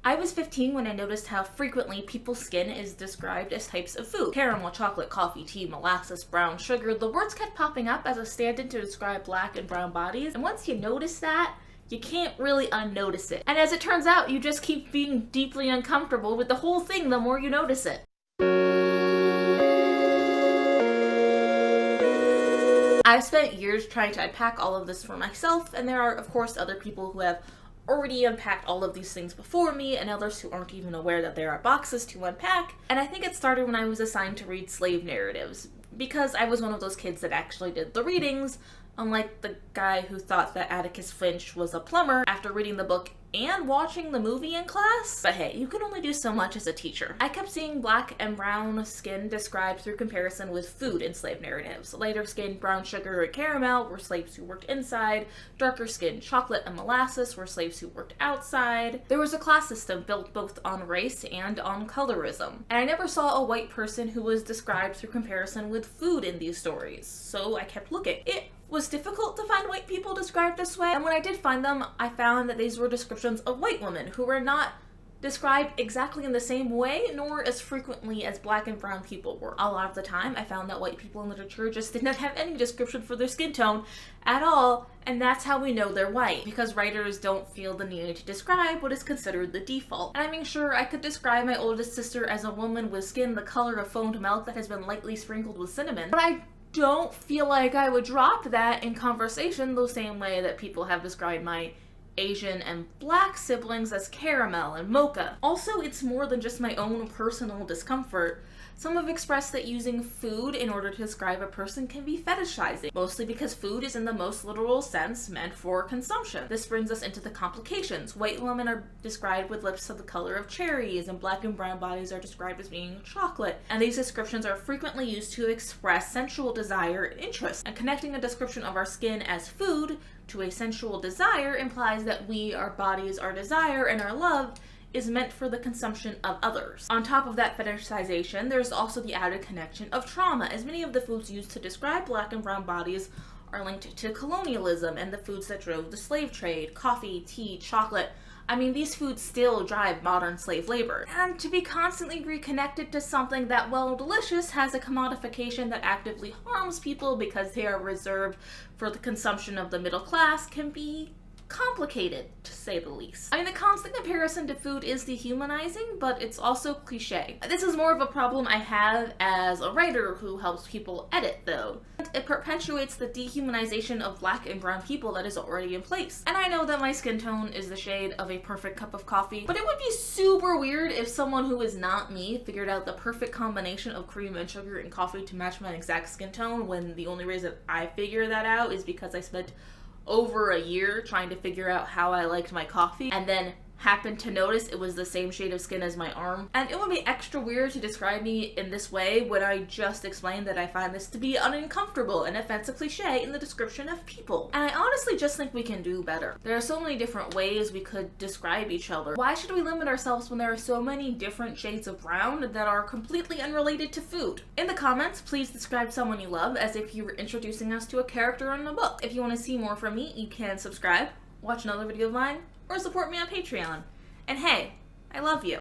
I was 15 when I noticed how frequently people's skin is described as types of food. Caramel, chocolate, coffee, tea, molasses, brown sugar. The words kept popping up as a stand-in to describe black and brown bodies, and once you notice that, you can't really unnotice it. And as it turns out, you just keep being deeply uncomfortable with the whole thing the more you notice it. I've spent years trying to unpack all of this for myself, and there are, of course, other people who have already unpacked all of these things before me, and others who aren't even aware that there are boxes to unpack. And I think it started when I was assigned to read slave narratives, because I was one of those kids that actually did the readings, unlike the guy who thought that Atticus Finch was a plumber after reading the book and watching the movie in class. But hey, you can only do so much as a teacher. I kept seeing black and brown skin described through comparison with food in slave narratives. Lighter skin, brown sugar and caramel were slaves who worked inside. Darker skin, chocolate and molasses were slaves who worked outside. There was a class system built both on race and on colorism. And I never saw a white person who was described through comparison with food in these stories. So I kept looking. It was difficult to find white people described this way, and when I did find them, I found that these were descriptions of white women who were not described exactly in the same way, nor as frequently as black and brown people were. A lot of the time, I found that white people in literature just did not have any description for their skin tone at all, and that's how we know they're white, because writers don't feel the need to describe what is considered the default. And I mean, sure, I could describe my oldest sister as a woman with skin the color of foamed milk that has been lightly sprinkled with cinnamon, but I don't feel like I would drop that in conversation the same way that people have described my Asian and black siblings as caramel and mocha. Also, it's more than just my own personal discomfort. Some have expressed that using food in order to describe a person can be fetishizing, mostly because food is in the most literal sense meant for consumption. This brings us into the complications. White women are described with lips of the color of cherries, and black and brown bodies are described as being chocolate. And these descriptions are frequently used to express sensual desire and interest. And connecting a description of our skin as food to a sensual desire implies that we, our bodies, our desire, and our love is meant for the consumption of others. On top of that fetishization, there's also the added connection of trauma, as many of the foods used to describe black and brown bodies are linked to colonialism and the foods that drove the slave trade: coffee, tea, chocolate. I mean, these foods still drive modern slave labor. And to be constantly reconnected to something that, while delicious, has a commodification that actively harms people because they are reserved for the consumption of the middle class can be complicated, to say the least. I mean, the constant comparison to food is dehumanizing, but it's also cliche. This is more of a problem I have as a writer who helps people edit, though. It perpetuates the dehumanization of black and brown people that is already in place. And I know that my skin tone is the shade of a perfect cup of coffee, but it would be super weird if someone who is not me figured out the perfect combination of cream and sugar and coffee to match my exact skin tone, when the only reason I figure that out is because I spent over a year trying to figure out how I liked my coffee, and then happened to notice it was the same shade of skin as my arm. And it would be extra weird to describe me in this way when I just explained that I find this to be an uncomfortable and offensive cliche in the description of people. And I honestly just think we can do better. There are so many different ways we could describe each other. Why should we limit ourselves when there are so many different shades of brown that are completely unrelated to food? In the comments, please describe someone you love as if you were introducing us to a character in a book. If you want to see more from me, you can subscribe, watch another video of mine, or support me on Patreon. And hey, I love you.